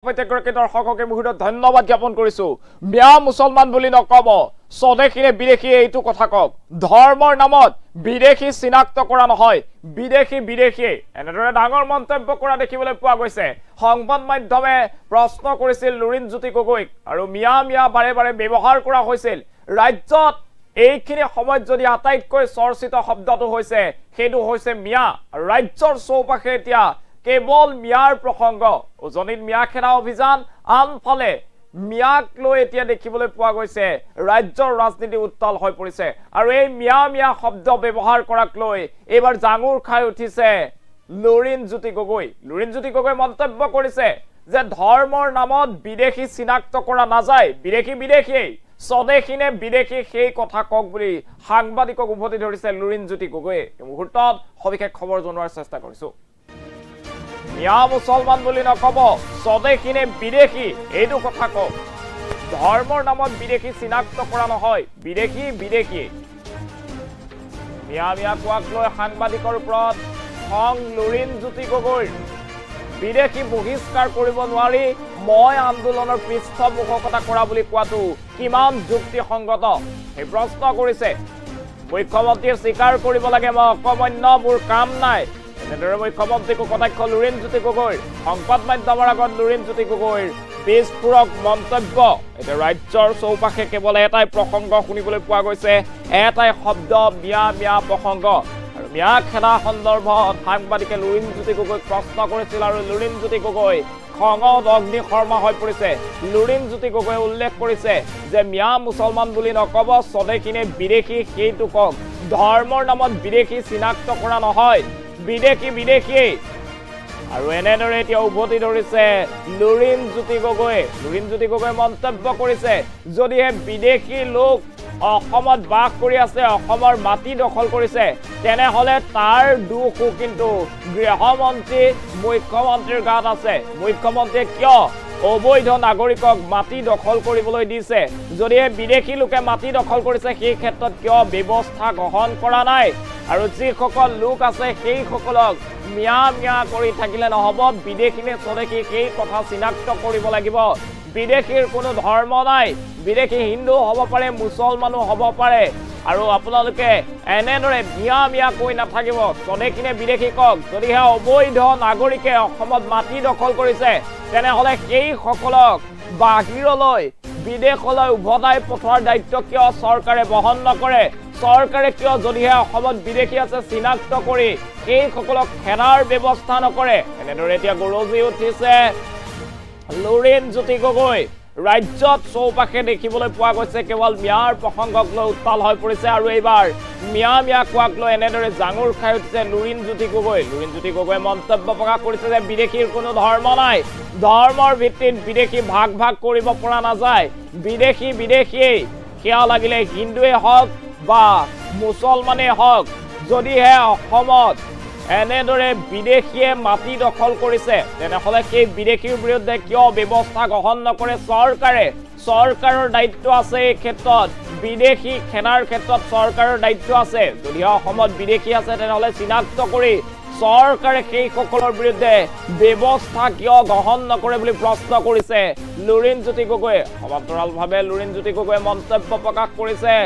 প্ৰত্যেকগৰাকী দৰ্শককে মুহূৰ্তত ধন্যবাদ জ্ঞাপন কৰিছো মিয়া মুছলমান বুলি নকব স্বদেশীৰে বিদেশী এইটো কথা কক ধৰ্মৰ নামত বিদেশী চিনাক্ত কৰা নহয় বিদেশী এনেদৰে ডাঙৰ মন্তব্য কৰা দেখিবলৈ পোৱা গৈছে সংবাদ মাধ্যমে প্ৰশ্ন কৰিছিল লুৰিণজ্যোতি গগৈক আৰু মিয়া বাৰে বাৰে ব্যৱহাৰ কৰা হৈছিল ৰাজ্যত এইখিনি সময়ত যদি আটাইতকৈ চৰ্চিত শব্দটো হৈছে সেইটো হৈছে মিয়া ৰাজ্যৰ চৌপাশে এতিয়া কেৱল মিয়াৰ প্ৰসংগ উজনিত মিয়া খেদা অভিযান আনফালে মিয়াক লৈ এতিয়া দেখিবলৈ পোৱা গৈছে ৰাজ্যৰ ৰাজনীতি উত্তাল হৈ পৰিছে আৰু এই মিয়া শব্দ ব্যৱহাৰ কৰাক লৈ এবাৰ জাঙুৰ খাই উঠিছে লুৰিণজ্যোতি গগৈ মন্তব্য কৰিছে যে ধৰ্মৰ নামত বিদেশী চিনাক্ত কৰা নাযায় বিদেশী স্বদেশী নে বিদেশী সেই কথা কক বুলি সাংবাদিকক উভতি ধৰিছে লুৰিণজ্যোতি গগৈয়ে এই মুহূৰ্তত সবিশেষ খবৰ জনোৱাৰ চেষ্টা কৰিছো মিয়া মুছলমান বুলি নকব স্বদেশী নে বিদেশী এইটো কথা কক ধৰ্মৰ নামত বিদেশী চিনাক্ত কৰা নহয় বিদেশী মিয়া কোৱাক লৈ সাংবাদিকৰ ওপৰত খং লুৰিণজ্যোতি গগৈৰ বিদেশী বহিষ্কাৰ কৰিব নোৱাৰি মই আন্দোলনৰ পৃষ্ঠপোষকতা কৰা বুলি কোৱাটো কিমান যুক্তিসংগত এই প্ৰশ্ন কৰিছে মুখ্যমন্ত্ৰীয়ে স্বীকাৰ কৰিব লাগে মই অকমান্য মোৰ কাম নাই এনেদৰে মুখ্যমন্ত্ৰীক কটাক্ষ লুৰিণজ্যোতি গগৈৰ সংবাদ মাধ্যমৰ আগত লুৰিণজ্যোতি গগৈৰ বিস্ফোৰক মন্তব্য এতিয়া ৰাজ্যৰ চৌপাশে কেৱল এটাই প্ৰসংগ শুনিবলৈ পোৱা গৈছে এটাই শব্দ মিয়া প্ৰসংগ আৰু মিয়া খেদা সন্দৰ্ভত সাংবাদিকে লুৰিণজ্যোতি গগৈক প্ৰশ্ন কৰিছিল আৰু লুৰিণজ্যোতি গগৈ খঙত অগ্নিশৰ্মা হৈ পৰিছে লুৰিণজ্যোতি গগৈয়ে উল্লেখ কৰিছে যে মিয়া মুছলমান বুলি নকব স্বদেশী নে বিদেশী সেইটো কক ধৰ্মৰ নামত বিদেশী চিনাক্ত কৰা নহয় বিদেশী আৰু এনেদৰে এতিয়া উভতি ধৰিছে লুৰিণজ্যোতি গগৈয়ে মন্তব্য কৰিছে যদিহে বিদেশী লোক অসমত বাস কৰি আছে অসমৰ মাটি দখল কৰিছে তেনেহলে তাৰ দুখো কিন্তু গৃহমন্ত্ৰী মুখ্যমন্ত্ৰীৰ গাত আছে মুখ্যমন্ত্ৰীয়ে কিয় অবৈধ নাগৰিকক মাটি দখল কৰিবলৈ দিছে যদিহে বিদেশী লোকে মাটি দখল কৰিছে সেই ক্ষেত্ৰত কিয় ব্যৱস্থা গ্ৰহণ কৰা নাই আৰু যিসকল লোক আছে সেই সকলক মিয়া কৰি থাকিলে নহব বিদেশী নে স্বদেশী সেই কথা চিনাক্ত কৰিব লাগিব বিদেশীৰ কোনো ধৰ্ম নাই বিদেশী হিন্দু হ'ব পাৰে মুছলমানো হ'ব পাৰে আৰু আপোনালোকে এনেদৰে মিয়া কৈ নাথাকিব স্বদেশী নে বিদেশী কক যদিহে অবৈধ নাগৰিকে অসমত মাটি দখল কৰিছে তেনেহলে সেই সকলক বাহিৰলৈ বিদেশলৈ উভতাই পঠোৱাৰ দায়িত্ব কিয় চৰকাৰে বহন নকৰে চৰকাৰে কিয় যদিহে অসমত বিদেশী আছে চিনাক্ত কৰি সেই সকলক খেদাৰ ব্যৱস্থা নকৰে এনেদৰে এতিয়া গৰজি উঠিছে লুৰিণজ্যোতি গগৈ ৰাজ্যত চৌপাশে দেখিবলৈ পোৱা গৈছে কেৱল মিয়াৰ প্ৰসংগক লৈ উত্তাল হৈ পৰিছে আৰু এইবাৰ মিয়া কোৱাক লৈ এনেদৰে জাঙুৰ খাই উঠিছে লুৰিণজ্যোতি গগৈয়ে মন্তব্য প্ৰকাশ কৰিছে যে বিদেশীৰ কোনো ধৰ্ম নাই ধৰ্মৰ ভিত্তিত বিদেশী ভাগ কৰিব পৰা নাযায় বিদেশী সেয়া লাগিলে হিন্দুৱে হওক বা মুছলমানে হওক যদিহে অসমত এনেদৰে বিদেশীয়ে মাটি দখল কৰিছে তেনেহলে সেই বিদেশীৰ বিৰুদ্ধে কিয় ব্যৱস্থা গ্ৰহণ নকৰে চৰকাৰৰ দায়িত্ব আছে এই ক্ষেত্ৰত বিদেশী খেদাৰ ক্ষেত্ৰত চৰকাৰৰ দায়িত্ব আছে যদিহে অসমত বিদেশী আছে তেনেহলে চিনাক্ত কৰি চৰকাৰে সেই সকলৰ বিৰুদ্ধে ব্যৱস্থা কিয় গ্ৰহণ নকৰে বুলি প্ৰশ্ন কৰিছে লুৰিণজ্যোতি গগৈয়ে সমান্তৰালভাৱে লুৰিণজ্যোতি গগৈয়ে মন্তব্য প্ৰকাশ কৰিছে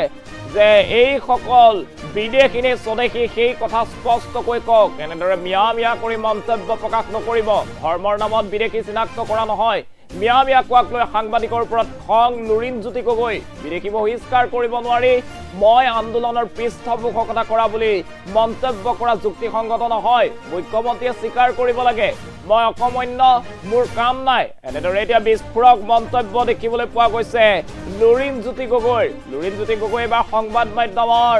যে এই সকল বিদেশী নে স্বদেশী সেই কথা স্পষ্টকৈ কক এনেদৰে মিয়া কৰি মন্তব্য প্ৰকাশ নকৰিব ধৰ্মৰ নামত বিদেশী চিনাক্ত কৰা নহয় মিয়া কোৱাক লৈ সাংবাদিকৰ ওপৰত খং লুৰিণজ্যোতি গগৈ বিদেশী বহিষ্কাৰ কৰিব নোৱাৰি মই আন্দোলনৰ পৃষ্ঠপোষকতা কৰা বুলি মন্তব্য কৰা যুক্তিসংগত নহয় মুখ্যমন্ত্ৰীয়ে স্বীকাৰ কৰিব লাগে মই অকমান্য মোৰ কাম নাই এনেদৰে এতিয়া বিস্ফোৰক মন্তব্য দেখিবলৈ পোৱা গৈছে লুৰিণজ্যোতি গগৈ এবাৰ সংবাদ মাধ্যমৰ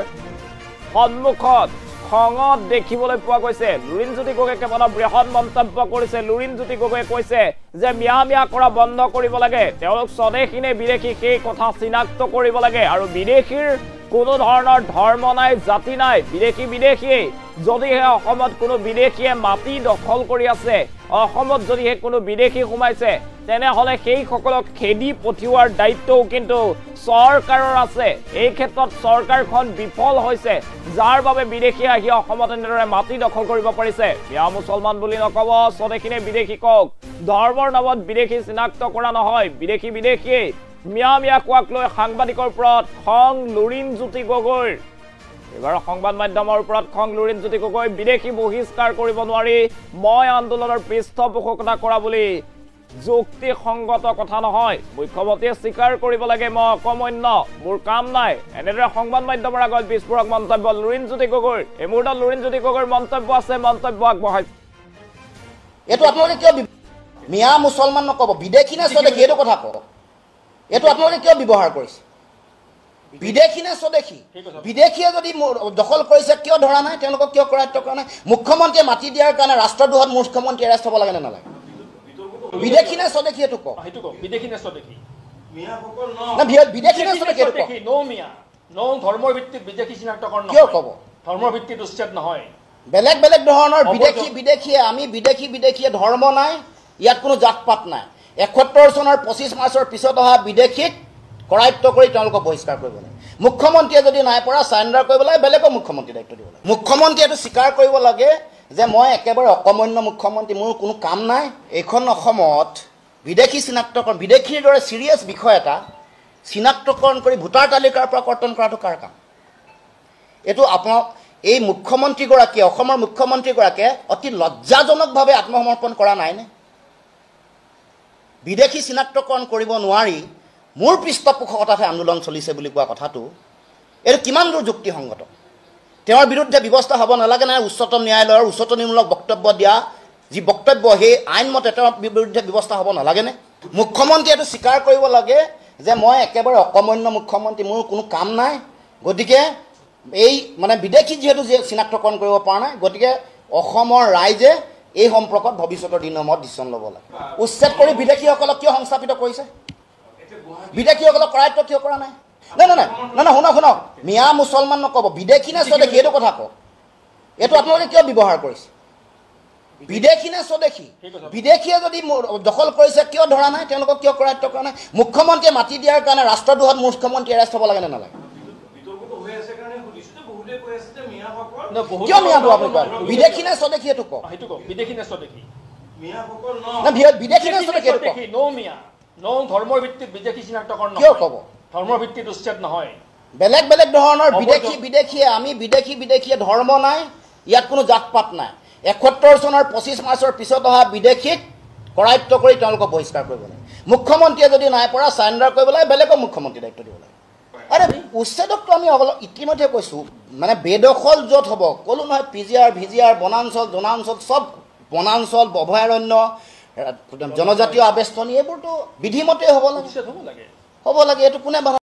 সন্মুখত খঙত দেখিবলৈ পোৱা গৈছে লুৰিণজ্যোতি গগৈয়ে কেৱল বৃহৎ মন্তব্য কৰিছে লুৰিণজ্যোতি গগৈয়ে কৈছে যে মিয়া কৰা বন্ধ কৰিব লাগে তেওঁলোক স্বদেশী নে বিদেশী সেই কথা চিনাক্ত কৰিব লাগে আৰু বিদেশীৰ কোনো ধৰণৰ ধৰ্ম নাই জাতি নাই বিদেশী যদিহে অসমত কোনো বিদেশীয়ে মাটি দখল কৰি আছে, অসমত যদিহে কোনো বিদেশী সোমাইছে, তেনেহ'লে সেইসকলক খেদি পঠিওৱাৰ দায়িত্বও কিন্তু চৰকাৰৰ আছে। এই ক্ষেত্ৰত চৰকাৰখন বিফল হৈছে, যাৰ বাবে বিদেশী আহি অসমত এনেদৰে মাটি দখল কৰিব পাৰিছে। মিয়া মুছলমান বুলি নক'ব, স্বদেশীনে বিদেশী কওক। ধৰ্মৰ নামত বিদেশী চিনাক্ত কৰা নহয়, বিদেশী মিয়া মিয়া কোৱাক লৈ সাংবাদিকৰ ওপৰত খং লুৰিণজ্যোতি গগৈৰ। এইবাৰ সংবাদ মাধ্যমৰ ওপৰত খং লুৰিণজ্যোতি গগৈ। বিদেশী বহিষ্কাৰ কৰিব নোৱাৰি, মই আন্দোলনৰ পৃষ্ঠপোষকতা কৰা বুলি যুক্তিসংগত কথা নহয়। মুখ্যমন্ত্ৰীয়ে স্বীকাৰ কৰিব লাগে, মই অকমন্য, মোৰ কাম নাই। এনেদৰে সংবাদ মাধ্যমৰ আগত বিস্ফোৰক মন্তব্য লুৰিণজ্যোতি গগৈৰ। এই মুহূৰ্তত লুৰিণজ্যোতি গগৈৰ মন্তব্য আছে, মন্তব্য আগবঢ়াইছে। এইটো আপোনালোকে কিয় মিয়া মুছলমান নক'ব, বিদেশী নে স্বদেশী এইটো কথা কওক। এইটো আপোনালোকে কিয় ব্যৱহাৰ কৰিছে? বিদেশী নে স্বদেশী? বিদেশীয়ে যদি দখল কৰিছে কিয় ধৰা নাই, তেওঁলোকক কিয় কৰায়ত্ব কৰা নাই? মুখ্যমন্ত্ৰীয়ে মাতি দিয়াৰ কাৰণে ৰাষ্ট্ৰদ্ৰোহত মুখ্যমন্ত্ৰী এৰেষ্ট হ'ব লাগে নে নালাগে? বিদেশী নে স্বদেশী এইটো কওক। বিদেশী নে স্বদেশী? বিদেশী নে স্বদেশী এইটো কওক। ধৰ্মৰ ভিত্তিত বিদেশী চিনাক্তকৰণ কিয় ক'ব? ধৰ্মৰ ভিত্তিত উচ্ছেদ নহয়। বেলেগ বেলেগ ধৰণৰ বিদেশীয়ে আমি বিদেশীয়ে ধৰ্ম নাই, ইয়াত কোনো জাত পাত নাই। ৭১ চনৰ ২৫ মাৰ্চৰ পিছত অহা বিদেশীক কৰায়ত্ব কৰি তেওঁলোকক বহিষ্কাৰ কৰিব লাগে। মুখ্যমন্ত্ৰীয়ে যদি নাই পৰা চাৰেণ্ডাৰ কৰিব লাগে, বেলেগক মুখ্যমন্ত্ৰী দায়িত্ব দিব লাগে। মুখ্যমন্ত্ৰীয়ে এইটো স্বীকাৰ কৰিব লাগে যে মই একেবাৰে অকমন্য মুখ্যমন্ত্ৰী, মোৰ কোনো কাম নাই। এইখন অসমত বিদেশী চিনাক্তকৰণ, বিদেশীৰ দৰে চিৰিয়াছ বিষয় এটা চিনাক্তকৰণ কৰি ভোটাৰ তালিকাৰ পৰা কৰ্তন কৰাটো কাৰ কাম? এইটো আপোনাৰ এই মুখ্যমন্ত্ৰীগৰাকীয়ে, অসমৰ মুখ্যমন্ত্ৰীগৰাকীয়ে অতি লজ্জাজনকভাৱে আত্মসমৰ্পণ কৰা নাইনে? বিদেশী চিনাক্তকৰণ কৰিব নোৱাৰি মোৰ পৃষ্ঠপোষকতাতহে আন্দোলন চলিছে বুলি কোৱা কথাটো এইটো কিমান দূৰ যুক্তিসংগত? তেওঁৰ বিৰুদ্ধে ব্যৱস্থা হ'ব নালাগে নে? উচ্চতম ন্যায়ালয়ৰ উচতনিমূলক বক্তব্য দিয়া যি বক্তব্য, সেই আইনমতে তেওঁৰ বিৰুদ্ধে ব্যৱস্থা হ'ব নালাগেনে? মুখ্যমন্ত্ৰীয়ে এইটো স্বীকাৰ কৰিব লাগে যে মই একেবাৰে অকমন্য মুখ্যমন্ত্ৰী, মোৰ কোনো কাম নাই। গতিকে এই বিদেশী যিহেতু চিনাক্তকৰণ কৰিব পৰা নাই, গতিকে অসমৰ ৰাইজে এই সম্পৰ্কত ভৱিষ্যতৰ দিনসমূহত ডিচিশ্যন ল'ব লাগে। উচ্ছেদ কৰি বিদেশীসকলক কিয় সংস্থাপিত কৰিছে? বিদেশীসকলক কৰায়ত্ব কিয় কৰা নাই? নাই শুনক, মিয়া মুছলমান নক'ব, বিদেশী নে স্বদেশী এইটো কথা কওক। এইটো আপোনালোকে কিয় ব্যৱহাৰ কৰিছে? বিদেশী নে স্বদেশী? বিদেশীয়ে যদি দখল কৰিছে কিয় ধৰা নাই, তেওঁলোকক কিয় কৰায়ত্ব কৰা নাই? মুখ্যমন্ত্ৰীয়ে মাতি দিয়াৰ কাৰণে ৰাষ্ট্ৰদ্ৰোহত মুখ্যমন্ত্ৰী এৰেষ্ট হ'ব লাগে নে নালাগে? কিয় মিয়াটো আপুনি কয়? বিদেশী নে স্বদেশী এইটো কওক। বিদেশী নে স্বদেশী? বিদেশী নে স্বদেশী এইটো কওক। ধৰ্মৰ ভিত্তিত বিদেশী চিনাক্তকৰণ কিয় ক'ব? ধৰ্মৰ ভিত্তিত উচ্ছেদ নহয়। বেলেগ বেলেগ ধৰণৰ বিদেশীয়ে আমি বিদেশীয়ে ধৰ্ম নাই, ইয়াত কোনো জাত পাত নাই। ৭১ চনৰ ২৫ মাৰ্চৰ পিছত অহা বিদেশীক কৰায়ত্ব কৰি তেওঁলোকক বহিষ্কাৰ কৰিব লাগে। মুখ্যমন্ত্ৰীয়ে যদি নাই পৰা চাৰেণ্ডাৰ কৰিব লাগে, বেলেগক মুখ্যমন্ত্ৰী দায়িত্ব দিব লাগে। আৰে উচ্ছেদকটো আমি ইতিমধ্যে কৈছোঁ, বেদখল য'ত হ'ব, ক'লো নহয়, PGR, VGR, বনাঞ্চল, জনাঞ্চল, চব বনাঞ্চল, অভয়াৰণ্য, জনজাতীয় আৱেষ্টনী, এইবোৰতো বিধিমতে হ'ব লাগে। এইটো কোনে